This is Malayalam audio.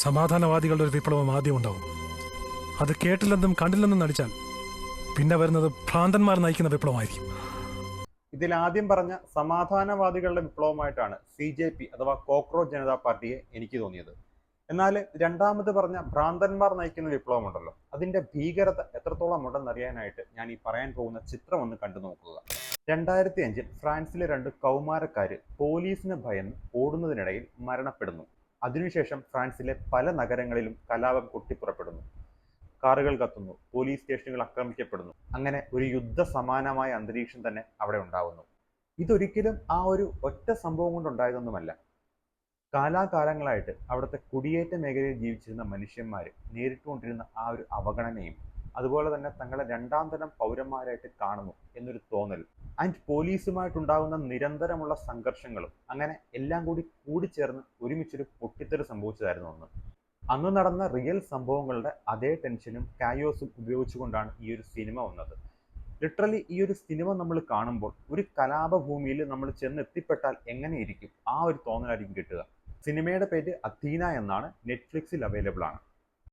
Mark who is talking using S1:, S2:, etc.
S1: സമാധാനവാദികളുടെ ഒരു വിപ്ലവം ആദ്യം ഉണ്ടാവും. അത് കേട്ടില്ലെന്നും കണ്ടില്ലെന്നും നടിച്ചാൽ പിന്നെ വരുന്നത് ഭ്രാന്തന്മാർ നയിക്കുന്ന വിപ്ലവമായിരിക്കും.
S2: ഇതിൽ ആദ്യം പറഞ്ഞ സമാധാനവാദികളുടെ വിപ്ലവമായിട്ടാണ് CJP അഥവാ കോക്രോച്ച് ജനതാ പാർട്ടിയെ എനിക്ക് തോന്നിയത്. എന്നാൽ രണ്ടാമത് പറഞ്ഞ ഭ്രാന്തന്മാർ നയിക്കുന്ന വിപ്ലവമുണ്ടല്ലോ, അതിന്റെ ഭീകരത എത്രത്തോളം ഉണ്ടെന്നറിയാനായിട്ട് ഞാൻ ഈ പറയാൻ പോകുന്ന ചിത്രം ഒന്ന് കണ്ടു നോക്കുക. 2005 ഫ്രാൻസിലെ 2 കൗമാരക്കാര് പോലീസിന് ഭയന്ന് ഓടുന്നതിനിടയിൽ മരണപ്പെടുന്നു. അതിനുശേഷം ഫ്രാൻസിലെ പല നഗരങ്ങളിലും കലാപം പൊട്ടിപ്പുറപ്പെടുന്നു. കാറുകൾ കത്തുന്നു, പോലീസ് സ്റ്റേഷനുകൾ ആക്രമിക്കപ്പെടുന്നു. അങ്ങനെ ഒരു യുദ്ധ സമാനമായ അന്തരീക്ഷം തന്നെ അവിടെ ഉണ്ടാവുന്നു. ഇതൊരിക്കലും ആ ഒരു ഒറ്റ സംഭവം കൊണ്ടുണ്ടായതൊന്നുമല്ല. കാലാകാലങ്ങളായിട്ട് അവിടുത്തെ കുടിയേറ്റ മേഖലയിൽ ജീവിച്ചിരുന്ന മനുഷ്യന്മാർ നേരിട്ടുകൊണ്ടിരുന്ന ആ ഒരു അവഗണനയും അതുപോലെ തന്നെ തങ്ങളെ രണ്ടാം തരം പൗരന്മാരായിട്ട് കാണുന്നു എന്നൊരു തോന്നൽ ആൻഡ് പോലീസുമായിട്ടുണ്ടാകുന്ന നിരന്തരമുള്ള സംഘർഷങ്ങളും അങ്ങനെ എല്ലാം കൂടിച്ചേർന്ന് ഒരുമിച്ചൊരു പൊട്ടിത്തെറി സംഭവിച്ചതായിരുന്നു ഒന്ന്. അന്ന് നടന്ന റിയൽ സംഭവങ്ങളുടെ അതേ ടെൻഷനും കായോസും ഉപയോഗിച്ചുകൊണ്ടാണ് ഈ ഒരു സിനിമ വന്നത്. ലിറ്ററലി ഈ ഒരു സിനിമ നമ്മൾ കാണുമ്പോൾ ഒരു കലാപഭൂമിയിൽ നമ്മൾ ചെന്നെത്തിപ്പെട്ടാൽ എങ്ങനെയിരിക്കും ആ ഒരു തോന്നലായിരിക്കും കിട്ടുക. സിനിമയുടെ പേര് അഥീന എന്നാണ്, നെറ്റ്ഫ്ലിക്സിൽ അവൈലബിൾ ആണ്.